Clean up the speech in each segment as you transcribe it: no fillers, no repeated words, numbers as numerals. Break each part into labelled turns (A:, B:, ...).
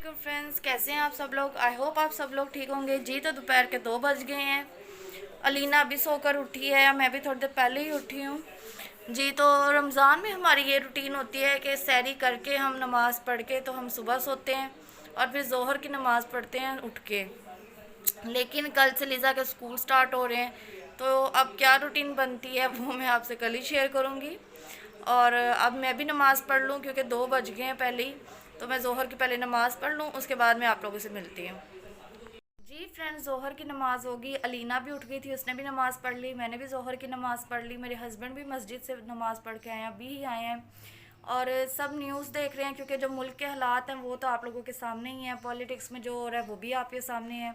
A: Friends, कैसे हैं आप सब लोग। आई होप आप सब लोग ठीक होंगे जी। तो दोपहर के 2 बज गए हैं। अलीना अभी सोकर उठी है, मैं भी थोड़ी देर पहले ही उठी हूँ जी। तो रमज़ान में हमारी ये रूटीन होती है कि सहरी करके हम नमाज़ पढ़ के तो हम सुबह सोते हैं और फिर ज़ोहर की नमाज़ पढ़ते हैं उठ के। लेकिन कल से लिज़ा के स्कूल स्टार्ट हो रहे हैं, तो अब क्या रूटीन बनती है वो मैं आपसे कल ही शेयर करूँगी। और अब मैं भी नमाज़ पढ़ लूँ क्योंकि 2 बज गए हैं पहले ही। तो मैं ज़ोहर की पहले नमाज़ पढ़ लूँ, उसके बाद मैं आप लोगों से मिलती हूँ जी। फ्रेंड्स, ज़ोहर की नमाज़ होगी। अलीना भी उठ गई थी, उसने भी नमाज़ पढ़ ली, मैंने भी ज़ोहर की नमाज़ पढ़ ली। मेरे हस्बैंड भी मस्जिद से नमाज़ पढ़ के आए हैं, अभी ही आए हैं। और सब न्यूज़ देख रहे हैं क्योंकि जो मुल्क के हालात हैं वो तो आप लोगों के सामने ही हैं। पॉलिटिक्स में जो हो रहा है वो भी आपके सामने है।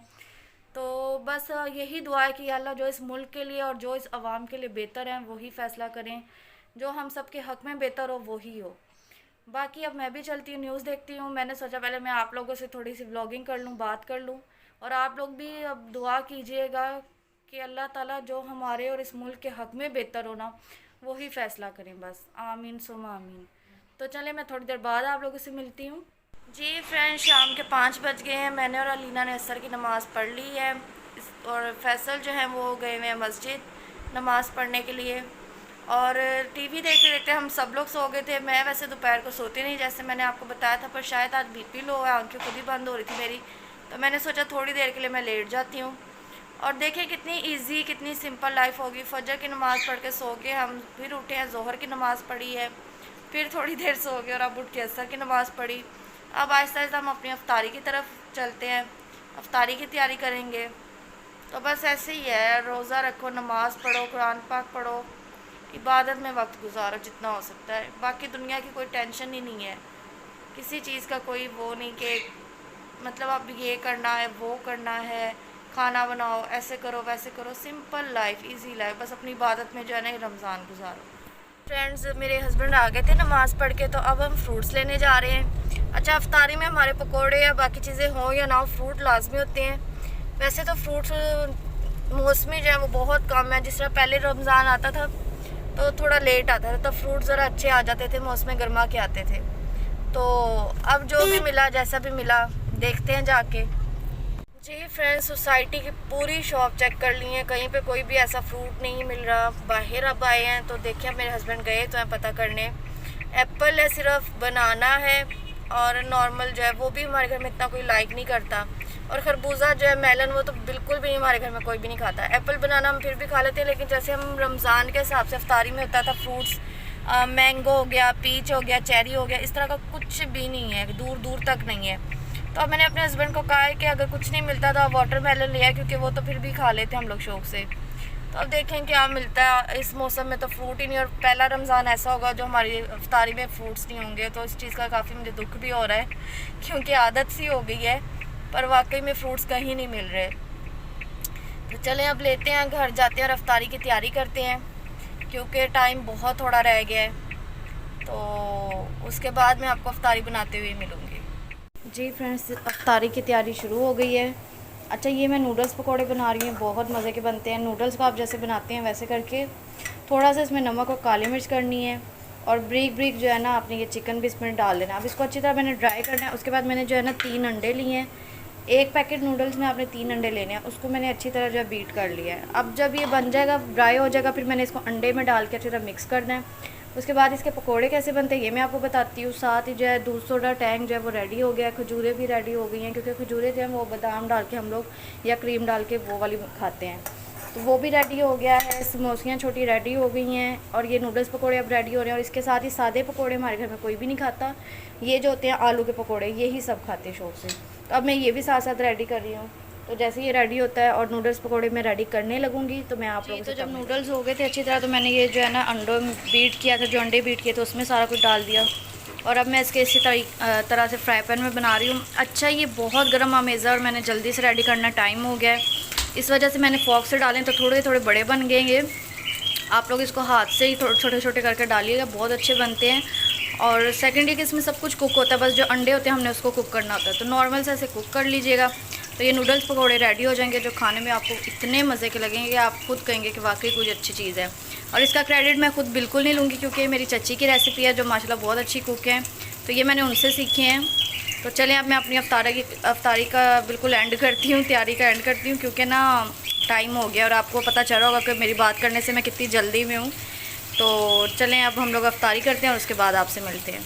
A: तो बस यही दुआ है कि अल्लाह जो इस मुल्क के लिए और जो इस आवाम के लिए बेहतर है वही फ़ैसला करें, जो हम सब के हक़ में बेहतर हो वही हो। बाकी अब मैं भी चलती हूँ, न्यूज़ देखती हूँ। मैंने सोचा पहले मैं आप लोगों से थोड़ी सी व्लॉगिंग कर लूँ, बात कर लूँ। और आप लोग भी अब दुआ कीजिएगा कि अल्लाह ताला जो हमारे और इस मुल्क के हक़ में बेहतर हो ना वही फ़ैसला करें। बस आमीन सुमा आमीन। तो चले, मैं थोड़ी देर बाद आप लोगों से मिलती हूँ जी। फ्रेंड्स, शाम के 5 बज गए हैं। मैंने और अलीना ने असर की नमाज़ पढ़ ली है और फैसल जो है वो गए हुए हैं मस्जिद नमाज़ पढ़ने के लिए। और टीवी देखते देखते हम सब लोग सो गए थे। मैं वैसे दोपहर को सोती नहीं जैसे मैंने आपको बताया था, पर शायद आज बीपी लो है, आंखें खुद ही बंद हो रही थी मेरी। तो मैंने सोचा थोड़ी देर के लिए मैं लेट जाती हूँ। और देखिए कितनी इजी कितनी सिंपल लाइफ होगी। फजर की नमाज़ पढ़ के सो के हम फिर उठे हैं, ज़ोहर की नमाज़ पढ़ी है, फिर थोड़ी देर सो गए और अब उठ के असर की नमाज़ पढ़ी। अब आहिस्ता आहिस्ता हम अपनी अफ्तारी की तरफ चलते हैं, अफ्तारी की तैयारी करेंगे। तो बस ऐसे ही है, रोज़ा रखो, नमाज़ पढ़ो, कुरान पाक पढ़ो, इबादत में वक्त गुजारो जितना हो सकता है। बाकी दुनिया की कोई टेंशन ही नहीं है, किसी चीज़ का कोई वो नहीं कि मतलब अब ये करना है वो करना है, खाना बनाओ, ऐसे करो वैसे करो। सिंपल लाइफ, इजी लाइफ, बस अपनी इबादत में जो है ना रमज़ान गुजारो। फ्रेंड्स, मेरे हस्बैंड आ गए थे नमाज़ पढ़ के, तो अब हम फ्रूट्स लेने जा रहे हैं। अच्छा, अफ्तारी में हमारे पकोड़े या बाकी चीज़ें हों या ना हो, फ्रूट लाजमी होते हैं। वैसे तो फ्रूट्स मौसमी जो है वो बहुत कम है। जिस तरह पहले रमज़ान आता था तो थोड़ा लेट आता था, तो फ्रूट ज़रा अच्छे आ जाते थे, मौसम गर्मा के आते थे। तो अब जो भी मिला, जैसा भी मिला, देखते हैं जाके जी। फ्रेंड्स, सोसाइटी की पूरी शॉप चेक कर ली है, कहीं पे कोई भी ऐसा फ्रूट नहीं मिल रहा। बाहर अब आए हैं तो देखिए, मेरे हस्बैंड गए तो हैं पता करने। एप्पल है, सिर्फ बनाना है, और नॉर्मल जो है वो भी हमारे घर में इतना कोई लाइक नहीं करता। और खरबूजा जो है, मेलन, वो तो बिल्कुल भी नहीं, हमारे घर में कोई भी नहीं खाता। एप्पल बनाना हम फिर भी खा लेते हैं, लेकिन जैसे हम रमज़ान के हिसाब से अफ्तारी में होता था फ्रूट्स, मैंगो हो गया, पीच हो गया, चेरी हो गया, इस तरह का कुछ भी नहीं है, दूर दूर तक नहीं है। तो अब मैंने अपने हस्बैंड को कहा है कि अगर कुछ नहीं मिलता तो आप वाटरमेलन ले आए, क्योंकि वो तो फिर भी खा लेते हैं हम लोग शौक से। तो अब देखें क्या मिलता है। इस मौसम में तो फ्रूट ही नहीं, और पहला रमज़ान ऐसा होगा जो हमारी अफ्तारी में फ्रूट्स नहीं होंगे। तो इस चीज़ का काफ़ी मुझे दुख भी हो रहा है, क्योंकि आदत सी हो गई है, पर वाकई में फ्रूट्स कहीं नहीं मिल रहे। तो चलें अब लेते हैं, घर जाते हैं और अफ्तारी की तैयारी करते हैं, क्योंकि टाइम बहुत थोड़ा रह गया है। तो उसके बाद मैं आपको अफ्तारी बनाते हुए मिलूँगी जी। फ्रेंड्स, अफ्तारी की तैयारी शुरू हो गई है। अच्छा, ये मैं नूडल्स पकौड़े बना रही हूँ, बहुत मज़े के बनते हैं। नूडल्स को आप जैसे बनाते हैं वैसे करके थोड़ा सा इसमें नमक और काली मिर्च करनी है, और ब्रीक ब्रीक जो है ना आपने ये चिकन भी इसमें डाल देना। अब इसको अच्छी तरह मैंने ड्राई करना है। उसके बाद मैंने जो है ना 3 अंडे लिए हैं। एक पैकेट नूडल्स में आपने 3 अंडे लेने हैं, उसको मैंने अच्छी तरह जो है बीट कर लिया है। अब जब ये बन जाएगा, ड्राई हो जाएगा, फिर मैंने इसको अंडे में डाल के अच्छी तरह मिक्स करना है। उसके बाद इसके पकोड़े कैसे बनते हैं ये मैं आपको बताती हूँ। साथ ही जो है दूध सोडा टैंक जो है वो रेडी हो गया है, खजूरें भी रेडी हो गई हैं, क्योंकि खजूरें जो हैं वो बादाम डाल के हम लोग या क्रीम डाल के वो वाली खाते हैं, तो वो भी रेडी हो गया है। समोसियाँ छोटी रेडी हो गई हैं, और ये नूडल्स पकोड़े अब रेडी हो रहे हैं। और इसके साथ ही सादे पकोड़े हमारे घर में कोई भी नहीं खाता, ये जो होते हैं आलू के पकोड़े, यही सब खाते हैं शौक से। तो अब मैं ये भी साथ साथ रेडी कर रही हूँ। तो जैसे ये रेडी होता है और नूडल्स पकोड़े मैं रेडी करने लगूंगी, तो मैं आप लोगों से। तो जब नूडल्स हो गए थे अच्छी तरह, तो मैंने ये जो है ना अंडों बीट किया था, जो अंडे बीट किए थे उसमें सारा कुछ डाल दिया, और अब मैं इसके इसी तरह से फ्राई पैन में बना रही हूँ। अच्छा, ये बहुत गर्म अमेज़ा, और मैंने जल्दी से रेडी करना, टाइम हो गया है, इस वजह से मैंने फॉक से डालें तो थोड़े थोड़े बड़े बन गए ये। आप लोग इसको हाथ से ही थोड़े छोटे छोटे करके डालिएगा, बहुत अच्छे बनते हैं। और सेकेंडली कि इसमें सब कुछ कुक होता है, बस जो अंडे होते हैं हमने उसको कुक करना होता है। तो नॉर्मल से ऐसे कुक कर लीजिएगा, तो ये नूडल्स पकौड़े रेडी हो जाएंगे, जो खाने में आपको इतने मज़े के लगेंगे कि आप खुद कहेंगे कि वाकई कुछ अच्छी चीज़ है। और इसका क्रेडिट मैं खुद बिल्कुल नहीं लूँगी, क्योंकि मेरी चची की रेसिपी है, जो माशाल्लाह बहुत अच्छी कुक है, तो ये मैंने उनसे सीखे हैं। तो चलें अब मैं अपनी अफ्तारी का बिल्कुल एंड करती हूँ, तैयारी का एंड करती हूँ, क्योंकि ना टाइम हो गया और आपको पता चल रहा होगा कि मेरी बात करने से मैं कितनी जल्दी में हूँ। तो चलें अब हम लोग अफ्तारी करते हैं और उसके बाद आपसे मिलते हैं।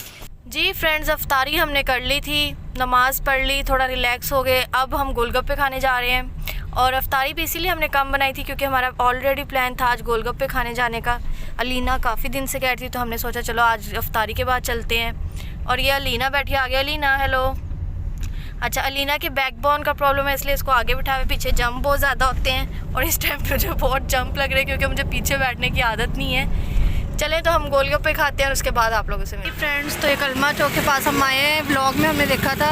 A: जी फ्रेंड्स, अफ्तारी हमने कर ली थी, नमाज़ पढ़ ली, थोड़ा रिलैक्स हो गए। अब हम गोलगप्पे खाने जा रहे हैं और अफ्तारी भी इसीलिए हमने कम बनाई थी क्योंकि हमारा ऑलरेडी प्लान था आज गोलगप्पे खाने जाने का। अलीना काफ़ी दिन से कह रही थी तो हमने सोचा चलो आज अफ्तारी के बाद चलते हैं। और ये अलीना बैठी, आ गया अलीना, हेलो। अच्छा, अलीना के बैकबोन का प्रॉब्लम है इसलिए इसको आगे बिठा हुए, पीछे जंप बहुत ज़्यादा होते हैं और इस टाइम पे मुझे बहुत जंप लग रहे हैं क्योंकि मुझे पीछे बैठने की आदत नहीं है। चलें तो हम गोलगप्पे खाते हैं और उसके बाद आप लोगों से मिलते हैं। फ्रेंड्स, तो ये कलमा चौक के पास हम आए हैं, व्लॉग में हमने देखा था,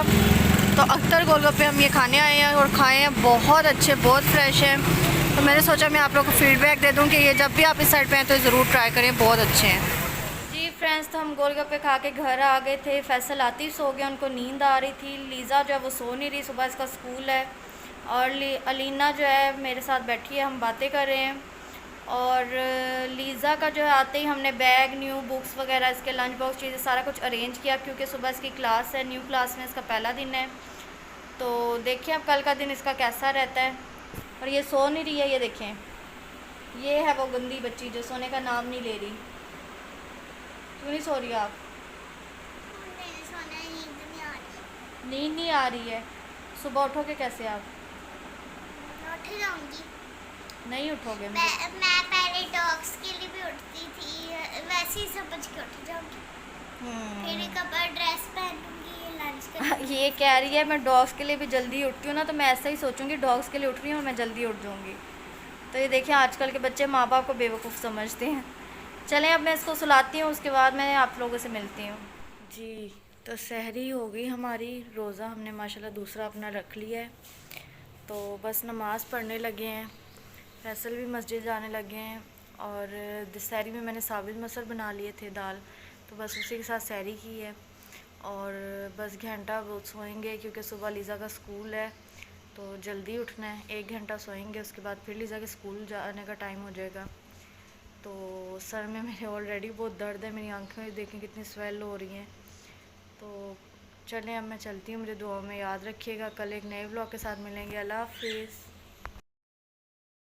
A: तो अख्तर गोलगप्पे हम ये खाने आए हैं और खाए हैं, बहुत अच्छे, बहुत फ्रेश हैं। तो मैंने सोचा मैं आप लोगों को फीडबैक दे दूँ कि ये जब भी आप इस साइड पे हैं तो ज़रूर ट्राई करें, बहुत अच्छे हैं। जी फ्रेंड्स, तो हम गोलगप्पे खा के घर आ गए थे। फैसल आतिफ सो गया, उनको नींद आ रही थी। लीज़ा जो है वो सो नहीं रही, सुबह इसका स्कूल है। और अलीना जो है मेरे साथ बैठी है, हम बातें कर रहे हैं। और लीज़ा का जो है आते ही हमने बैग, न्यू बुक्स वगैरह, इसके लंच बॉक्स, चीज़ें सारा कुछ अरेंज किया क्योंकि सुबह इसकी क्लास है, न्यू क्लास में इसका पहला दिन है। तो देखिए अब कल का दिन इसका कैसा रहता है। और ये सो नहीं रही है, ये देखें, ये है वो गंदी बच्ची जो सोने का नाम नहीं ले रही। क्यों नहीं सो रही आप? नींद नहीं आ रही है। सुबह उठोगे कैसे आप?
B: उठ जाऊंगी।
A: नहीं उठोगे?
B: मैं पहले डॉग्स के लिए भी उठती थी, वैसे ही समझ के उठ जाऊंगी। फिर एक बार ड्रेस पहनूंगी, लंच करूंगी।
A: ये कह रही है मैं डॉग्स के लिए भी जल्दी उठती हूँ ना, तो मैं ऐसा ही सोचूंगी डॉग्स के लिए उठ रही हूँ और मैं जल्दी उठ जाऊँगी। तो ये देखिए आजकल के बच्चे माँ बाप को बेवकूफ़ समझते हैं। चलें अब मैं इसको सुलाती हूँ, उसके बाद मैं आप लोगों से मिलती हूँ। जी, तो सहरी हो गई हमारी, रोज़ा हमने माशाल्लाह दूसरा अपना रख लिया है। तो बस नमाज़ पढ़ने लगे हैं, फैसल भी मस्जिद जाने लगे हैं। और सहरी में मैंने साबित मसर बना लिए थे दाल, तो बस उसी के साथ सहरी की है। और बस घंटा बहुत सोएंगे क्योंकि सुबह लीज़ा का स्कूल है तो जल्दी उठना है। 1 घंटा सोएंगे, उसके बाद फिर लीज़ा के स्कूल जाने का टाइम हो जाएगा। तो सर में मेरे ऑलरेडी बहुत दर्द है, मेरी आंखें देखें कितनी स्वेल हो रही हैं। तो चलें अब मैं चलती हूँ, मुझे दुआ में याद रखिएगा। कल एक नए व्लॉग के साथ मिलेंगे। अल्लाह हाफिज़।